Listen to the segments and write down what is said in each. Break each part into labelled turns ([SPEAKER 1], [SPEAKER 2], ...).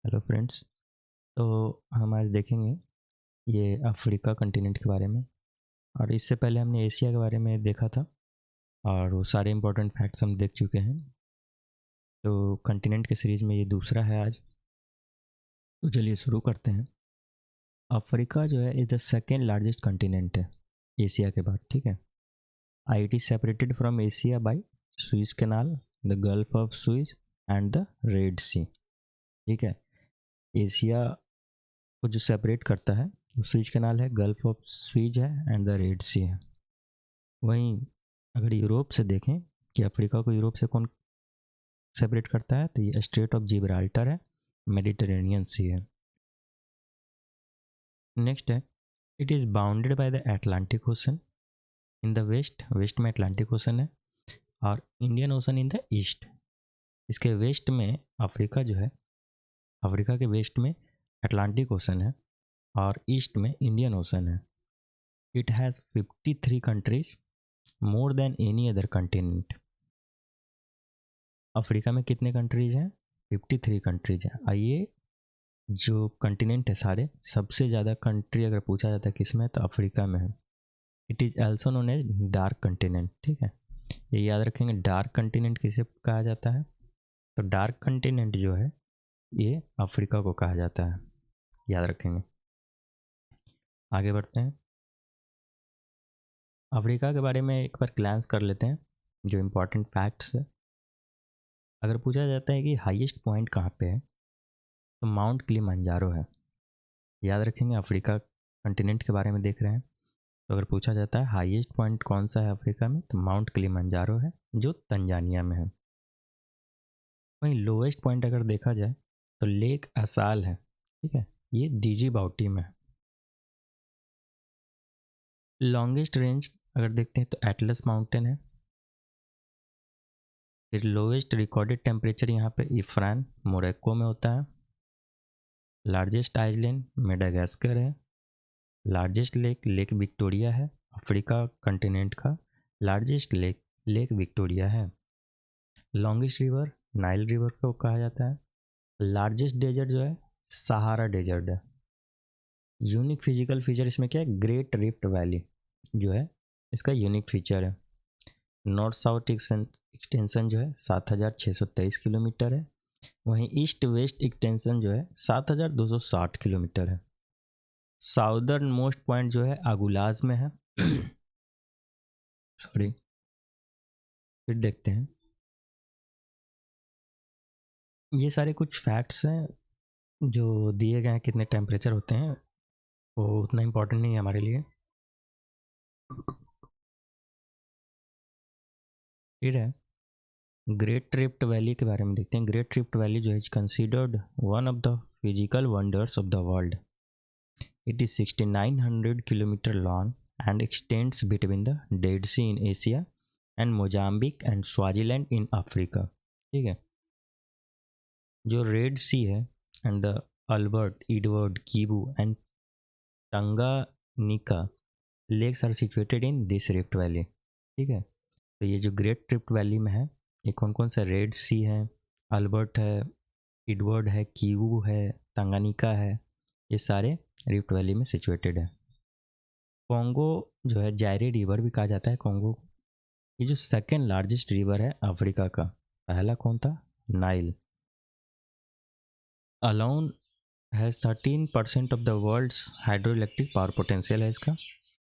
[SPEAKER 1] Hello friends. तो हम आज देखेंगे ये अफ्रीका कंटिनेंट के बारे में। और इससे पहले हमने एशिया के बारे में देखा था और वो सारे इंपॉर्टेंट फैक्ट्स हम देख चुके हैं। तो कंटिनेंट के सीरीज़ में ये दूसरा है आज। तो चलिए शुरू करते हैं। अफ्रीका जो है is the second largest continent है एशिया के बाद, ठीक है। It is separated from Asia by Suez Canal, the Gulf of Suez and the Red Sea, ठीक है। एशिया को जो सेपरेट करता है वो सुइज कैनाल है, गल्फ ऑफ सुइज है एंड द रेड सी है। वहीं अगर यूरोप से देखें कि अफ्रीका को यूरोप से कौन सेपरेट करता है, तो ये स्ट्रेट ऑफ जिब्राल्टर है, मेडिटेरेनियन सी है। नेक्स्ट है, it is bounded by the Atlantic Ocean in the west, west में अटलांटिक ओशन है, और Indian Ocean in the east. इसके वेस्ट में अफ्रीका जो है, अफ्रीका के वेस्ट में अटलांटिक ओशन है और ईस्ट में इंडियन ओशन है। It has 53 countries, more than any other continent. Africa में कितने कंट्रीज हैं? 53 कंट्रीज हैं। आइए, जो कंटिनेंट है सारे, सबसे ज़्यादा कंट्री अगर पूछा जाता है किस में, तो अफ्रीका में है। It is also known as dark continent, ठीक है। ये याद रखेंगे, डार्क कंटिनेंट किसे कहा जाता है। तो डार्क कंटिनेंट जो है ये अफ्रीका को कहा जाता है, याद रखेंगे। आगे बढ़ते हैं। अफ्रीका के बारे में एक बार ग्लांस कर लेते हैं, जो इम्पोर्टेंट फैक्ट्स है। अगर पूछा जाता है कि हाईएस्ट पॉइंट कहाँ पे है, तो माउंट किलिमंजारो है, याद रखेंगे। अफ्रीका कंटिनेंट के बारे में देख रहे हैं, तो अगर पूछा जाता है हाईएस्ट पॉइंट कौन सा है अफ्रीका में, तो माउंट किलिमंजारो है, जो तंजानिया में है। वहीं लोवेस्ट पॉइंट अगर देखा जाए तो लेक असाल है, ठीक है, ये डीजी बाउटी में है। लॉन्गेस्ट रेंज अगर देखते हैं तो एटलस माउंटेन है। फिर लोवेस्ट रिकॉर्डेड टेम्परेचर यहाँ पे इफ्रान मोरक्को में होता है। लार्जेस्ट आइलैंड मेडागास्कर है। लार्जेस्ट लेक लेक विक्टोरिया है, अफ्रीका कंटिनेंट का लार्जेस्ट लेक लेक विक्टोरिया है। लॉन्गेस्ट रिवर नाइल रिवर को कहा जाता है। लार्जेस्ट डेजर्ट जो है सहारा डेजर्ट है। यूनिक फिजिकल फीचर इसमें क्या है, ग्रेट रिफ्ट वैली जो है इसका यूनिक फीचर है। नॉर्थ साउथ एक्सटेंशन जो है 7623 किलोमीटर है। वहीं ईस्ट वेस्ट एक्सटेंशन जो है 7260 किलोमीटर है। साउदर्न मोस्ट पॉइंट जो है अगुलाज में है। सॉरी। फिर देखते हैं, ये सारे कुछ फैक्ट्स हैं जो दिए गए हैं। कितने टेम्परेचर होते हैं वो उतना इम्पोर्टेंट नहीं है हमारे लिए। फिर है, ग्रेट रिफ्ट वैली के बारे में देखते हैं। ग्रेट रिफ्ट वैली जो है considered one of the physical wonders of the world. It is 6900 kilometre long and extends between the Dead Sea in Asia and Mozambique and Swaziland in Africa, ठीक है। जो रेड सी है and the Albert, Edward, Kivu and Tanganyika lakes are situated in this rift valley, ठीक है। तो ये जो great rift valley में है, ये कौन कौन सा, रेड सी है, अल्बर्ट है, एडवर्ड है, कीबू है, टंगानिका है, ये सारे रिफ्ट वैली में सिचुएटेड है। कॉन्गो जो है जायरे रिवर भी कहा जाता है कॉन्गो। ये जो सेकेंड लार्जेस्ट रिवर है अफ्रीका का, पहला कौन था, Nile. Alone has 13% of the world's hydro electric power potential है इसका।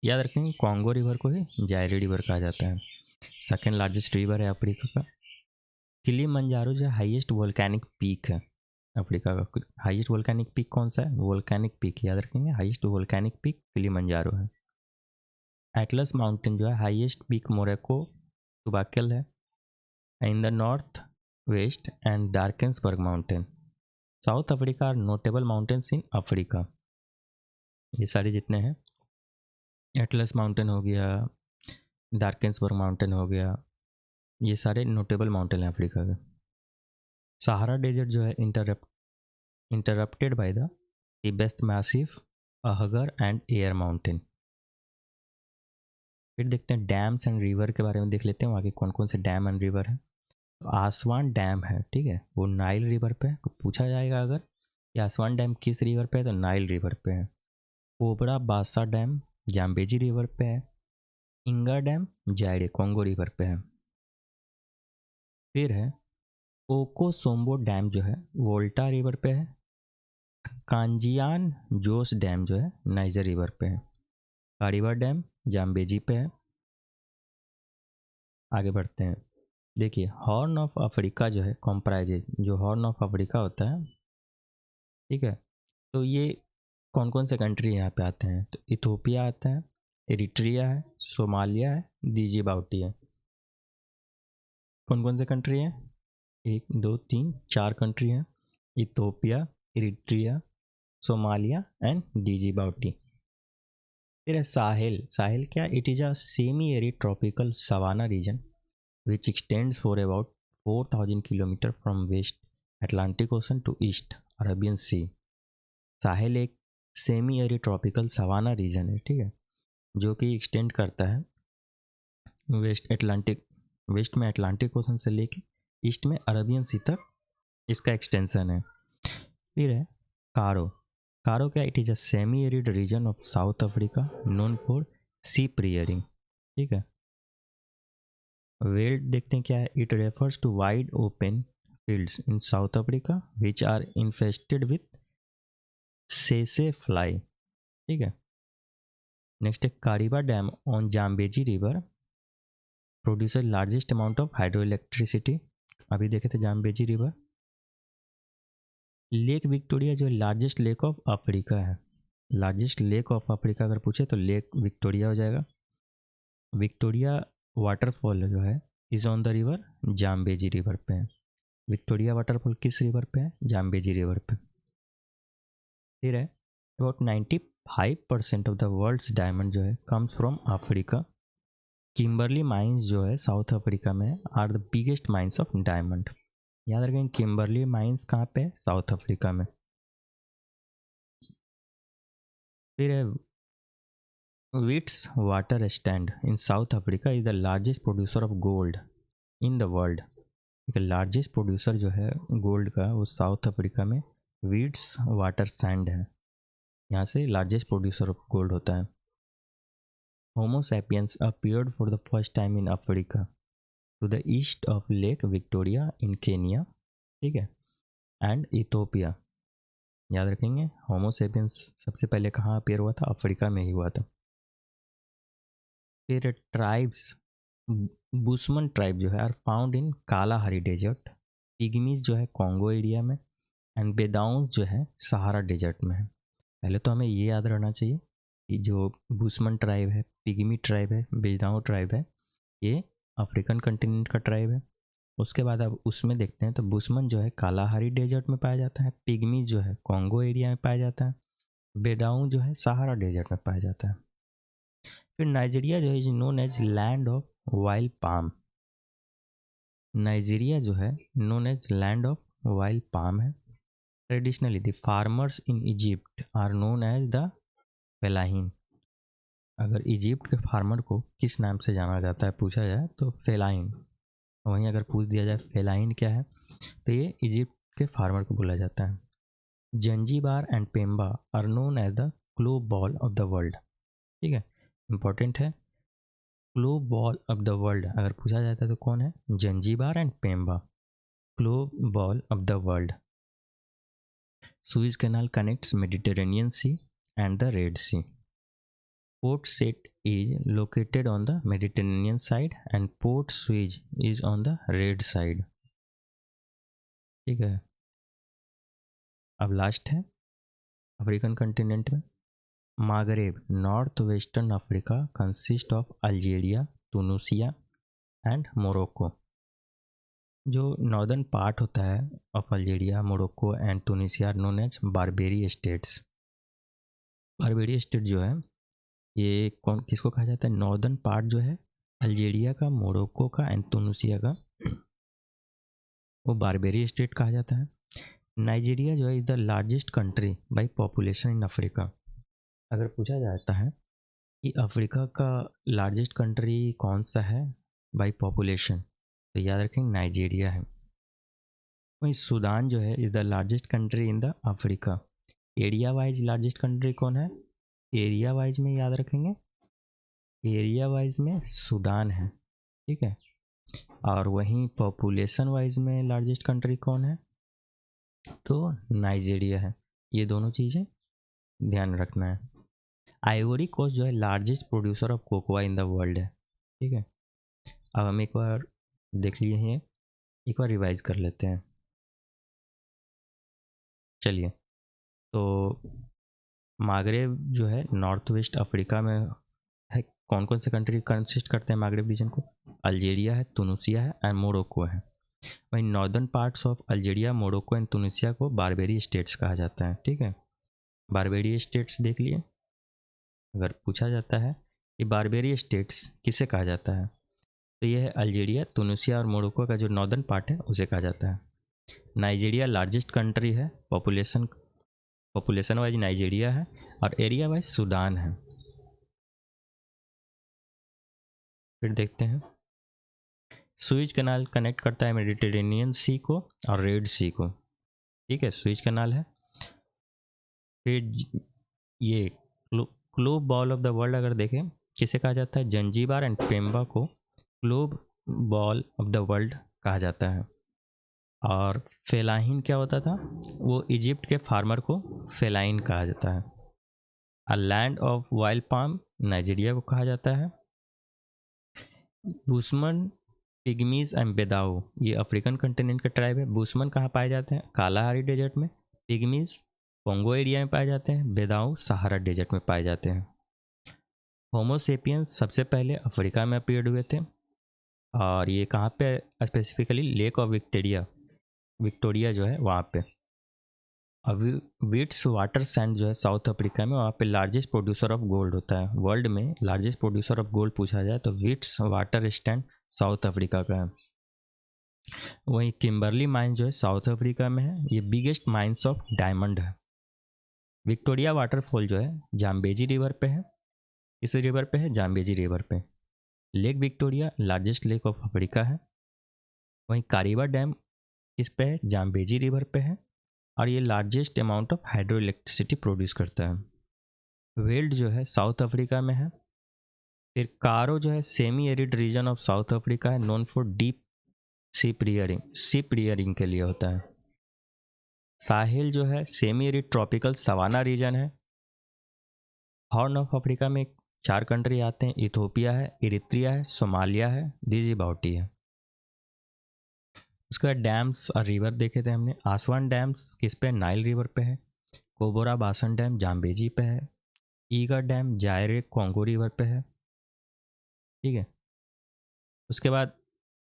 [SPEAKER 1] याद रखेंगे, कॉन्गो रिवर को ही जायरे रिवर कहा जाता है। सेकेंड लार्जेस्ट रिवर है अफ्रीका का। किलिमंजारो जो हाईएस्ट वोल्केनिक पीक है अफ्रीका का। हाईएस्ट वोल्केनिक पीक कौन सा है, वोल्केनिक पीक, याद रखेंगे, हाईएस्ट वोल्केनिक पीक किलिमंजारो है। एटलस माउंटेन जो है हाईएस्ट पीक मोरक्को टुबाकेल है in the north west and Drakensberg mountain South Africa are notable mountains in Africa. ये सारे जितने हैं, एटलस माउंटेन हो गया, डार्केंसबर्ग माउंटेन हो गया, ये सारे नोटेबल माउंटेन हैं अफ्रीका के। सहारा डेजर्ट जो है interrupted by the best massive Ahaggar and Air mountain. फिर देखते हैं डैम्स एंड रिवर के बारे में, देख लेते हैं वहाँ के कौन कौन से डैम एंड रिवर हैं। तो आसवान डैम है, ठीक है, वो नाइल रिवर पे पूछा जाएगा अगर, यासवान डैम किस रिवर पे है? तो नाइल रिवर पे है। कोबरा बासा डैम जाम्बेजी रिवर पे है। इंगा डैम जायरे कॉन्गो रिवर पे है। फिर है ओको सोम्बो डैम जो है वोल्टा रिवर पे है। कांजियान जोस डैम जो है नाइजर रिवर पे है। कारीवा डैम जाम्बेजी पे है। आगे बढ़ते हैं। देखिए हॉर्न ऑफ अफ्रीका जो है कॉम्प्राइजेज, जो हॉर्न ऑफ अफ्रीका होता है, ठीक है, तो ये कौन कौन से कंट्री यहाँ पे आते हैं? तो इथोपिया आता है, एरिट्रिया है, सोमालिया है, डिजिबाउटी है। कौन कौन से कंट्री हैं? 1 2 3 4 कंट्री हैं। Ethiopia, Eritrea, Somalia and Djibouti. फिर है साहिल। साहिल क्या? It is a semi arid tropical savanna region which extends for about 4,000 kilometre from west Atlantic Ocean to east Arabian Sea. Sahel एक semi arid tropical savanna region है, ठीक है, जो कि extend करता है वेस्ट में अटलांटिक ओशन से लेके ईस्ट में अरबियन सी तक इसका एक्सटेंशन है। फिर है कारो। कारो क्या? It is a semi arid region of South Africa known for sheep rearing, ठीक है। वेल्ड देखते हैं क्या है? It refers to wide open fields in South Africa which are infested with सेसे फ्लाई, ठीक है। नेक्स्ट है Kariba Dam on Zambezi River producer largest amount of hydro electricity. अभी देखे थे जाम्बेजी रिवर। लेक विक्टोरिया जो लार्जेस्ट लेक ऑफ अफ्रीका है, largest lake of Africa अगर पूछे तो लेक विक्टोरिया हो जाएगा। विक्टोरिया वाटरफॉल जो है is on the river Zambezi river पे है। विक्टोरिया वाटरफॉल किस रिवर पे है? जाम्बेजी रिवर पे। फिर है about 95% of the world's diamond जो है comes from Africa. Kimberley mines जो है साउथ अफ्रीका में are the biggest mines of diamond. याद रखें किम्बरली माइंस कहाँ पे है? साउथ अफ्रीका में। फिर है Witwatersrand in South Africa is the largest producer of gold in the world. Largest producer जो है गोल्ड का वो साउथ अफ्रीका में विट्स वाटर सैंड है, यहाँ से लार्जेस्ट प्रोड्यूसर ऑफ गोल्ड होता है। Homo sapiens appeared for the first time in Africa to the east of Lake Victoria in Kenya, ठीक है, एंड इथोपिया। याद रखेंगे होमो सैपियंस सबसे पहले कहाँ अपीयर हुआ था? अफ्रीका में ही हुआ था। फिर ट्राइब्स, बुशमन ट्राइब जो है are found in Kalahari desert. Pygmies जो है कॉन्गो एरिया में एंड बेदाउंस जो है सहारा डेजर्ट में है। पहले तो हमें ये याद रहना चाहिए कि जो बुशमन ट्राइब है, पिग्मी ट्राइब है, बेदाऊ ट्राइब है, ये अफ्रीकन कंटिनेंट का ट्राइब है। उसके बाद अब उसमें देखते हैं तो बुशमन जो है कालाहारी डेजर्ट में पाया जाता है, पिग्मी जो है कॉन्गो एरिया में पाया जाता है, बेदाऊ जो है सहारा डेजर्ट में पाया जाता है। फिर नाइजीरिया जो है is known as land of wild palm. Nigeria जो है known as land of wild palm है। Traditionally the farmers in Egypt are known as the Fellahin. अगर इजिप्ट के फार्मर को किस नाम से जाना जाता है पूछा जाए तो फेलाइन। वहीं अगर पूछ दिया जाए फेलाइन क्या है तो ये इजिप्ट के फार्मर को बोला जाता है। Zanzibar and Pemba are known as the clove ball of the world, ठीक है, इंपॉर्टेंट है। Clove ball of the world अगर पूछा जाता है तो कौन है? Zanzibar and Pemba, clove ball of the world. Suez canal connects Mediterranean Sea and the Red Sea. Port Said is located on the Mediterranean side and Port Suez is on the Red side, ठीक है। अब last है African continent में Maghreb north western Africa consist of Algeria, Tunisia and Morocco. जो northern part होता है of Algeria, Morocco and Tunisia known as Barbary states. Barbary state जो है ये कौन किसको कहा जाता है? नॉर्दर्न पार्ट जो है अल्जीरिया का, मोरक्को का एंड तुनिसिया का, वो बारबेरी स्टेट कहा जाता है। नाइजीरिया जो है is the largest country by population in Africa. अगर पूछा जाता है कि अफ्रीका का लार्जेस्ट कंट्री कौन सा है बाय पॉपुलेशन तो याद रखें नाइजीरिया है। वहीं सूडान जो है is the largest country in the Africa. Area wise largest country कौन है? एरिया वाइज में याद रखेंगे, एरिया वाइज में सूडान है, ठीक है। और वहीं पॉपुलेशन वाइज में लार्जेस्ट कंट्री कौन है? तो नाइजीरिया है। ये दोनों चीज़ें ध्यान रखना है। आइवरी कोस्ट जो है largest producer of cocoa in the world है, ठीक है। अब हम एक बार देख लिए हैं, एक बार रिवाइज कर लेते हैं। चलिए, तो मागरेब जो है नॉर्थ वेस्ट अफ्रीका में है। कौन कौन से कंट्री कंसिस्ट करते हैं मागरेब रीजन को? अल्जीरिया है, तुनिसिया है एंड मोरक्को है। वहीं northern parts of Algeria, Morocco and Tunisia को बारबेरी स्टेट्स कहा जाता है, ठीक है। बारबेरी स्टेट्स देख लिए। अगर पूछा जाता है कि बारबेरी स्टेट्स किसे कहा जाता है, तो यह है अल्जीरिया, तुनिसिया और मोरक्को का जो नॉर्दर्न पार्ट है उसे कहा जाता है। नाइजीरिया लार्जेस्ट कंट्री है, पॉपुलेशन वाइज नाइजीरिया है और एरिया वाइज सूडान है। फिर देखते हैं, सुएज कैनाल कनेक्ट करता है मेडिटेरेनियन सी को और रेड सी को, ठीक है। सुएज कैनाल है। फिर ये Clove ball of the world अगर देखें किसे कहा जाता है? जंजीबार एंड पेम्बा को Clove ball of the world कहा जाता है। और फेलाइन क्या होता था? वो इजिप्ट के फार्मर को फेलाइन कहा जाता है। A land of wild palm Nigeria को कहा जाता है। बुस्मन, पिग्मीज एंड बेदाओ ये अफ्रीकन कंटिनेंट का ट्राइब है। बुस्मन कहाँ पाए जाते हैं? कालाहारी डेजर्ट में। पिग्मीज कोंगो एरिया में पाए जाते हैं। बेदाओ सहारा डेजर्ट में पाए जाते हैं। होमोसेपियंस सबसे पहले अफ्रीका में अपीयर्ड हुए थे और ये कहाँ पे? स्पेसिफिकली लेक ऑफ विक्टोरिया जो है वहाँ पे। अभी विट्स वाटर सैंड जो है साउथ अफ्रीका में, वहाँ पे लार्जेस्ट प्रोड्यूसर ऑफ गोल्ड होता है। वर्ल्ड में लार्जेस्ट प्रोड्यूसर ऑफ गोल्ड पूछा जाए तो Witwatersrand South Africa का है। वहीं किम्बरली माइन जो है साउथ अफ्रीका में है, ये बिगेस्ट माइंस ऑफ डायमंड है। विक्टोरिया वाटरफॉल जो है जाम्बेजी रिवर पे है। इस रिवर पे है? जाम्बेजी रिवर पे। Lake Victoria largest lake of Africa है। वहीं कारीबा डैम किस पे है? जाम्बेजी रिवर पे है और ये largest amount of hydro electricity produce करता है। वेल्ड जो है साउथ अफ्रीका में है। फिर कारो जो है semi arid region of South Africa है, known for deep sheep rearing के लिए होता है। साहिल जो है semi arid tropical savanna region है। हॉर्न ऑफ अफ्रीका में 4 कंट्री आते हैं, इथोपिया है, इरित्रिया है, सोमालिया है, डिजिबाउटी है। उसके बाद डैम्स और रिवर देखे थे हमने। आसवान डैम्स किस पे? नाइल रिवर पे है। कोबोरा बासन डैम जाम्बेजी पे है। ईगा डैम जायरे कॉन्गो रिवर पे है, ठीक है। उसके बाद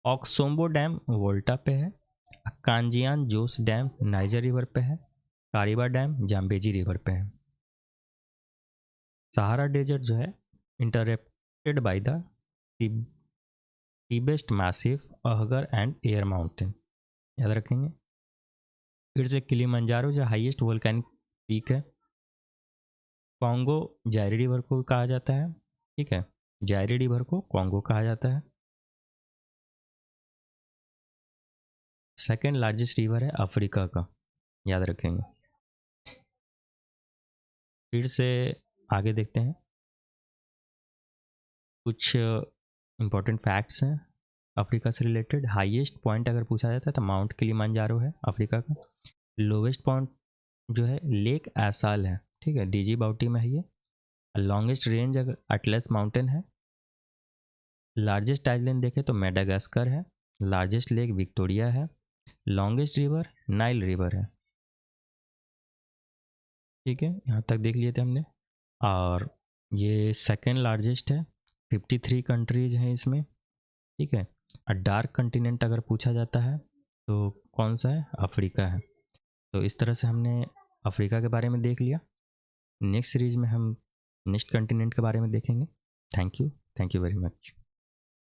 [SPEAKER 1] ऑक्सोम्बो डैम वोल्टा पे है। कांजियान जोस डैम नाइजर रिवर पे है। कारीबा डैम जाम्बेजी रिवर पे है। सहारा डेजर्ट जो है interrupted by the Tibesti massive Ahaggar and Air mountain, याद रखेंगे। फिर से किलिमंजारो जो हाईएस्ट वोल्केनिक पीक है। कॉन्गो जायरी रिवर को कहा जाता है, ठीक है। जायरी रिवर को कॉन्गो कहा जाता है। सेकेंड लार्जेस्ट रिवर है अफ्रीका का, याद रखेंगे। फिर से आगे देखते हैं, कुछ इंपॉर्टेंट फैक्ट्स हैं अफ्रीका से रिलेटेड। हाईएस्ट पॉइंट अगर पूछा जाता है तो माउंट किलिमंजारो है अफ्रीका का। लोवेस्ट पॉइंट जो है लेक एसाल है, ठीक है, डीजी बाउटी में है ये। लॉन्गेस्ट रेंज अगर अटलस माउंटेन है। लार्जेस्ट आइलैंड देखें तो मेडागास्कर है। लार्जेस्ट लेक विक्टोरिया है। लॉन्गेस्ट रिवर नाइल रिवर है, ठीक है। यहाँ तक देख लिए थे हमने। और ये सेकेंड लार्जेस्ट है, 53 कंट्रीज हैं इसमें, ठीक है। और डार्क कंटिनेंट अगर पूछा जाता है तो कौन सा है? अफ्रीका है। तो इस तरह से हमने अफ्रीका के बारे में देख लिया। नेक्स्ट सीरीज में हम नेक्स्ट कंटिनेंट के बारे में देखेंगे। Thank you very much.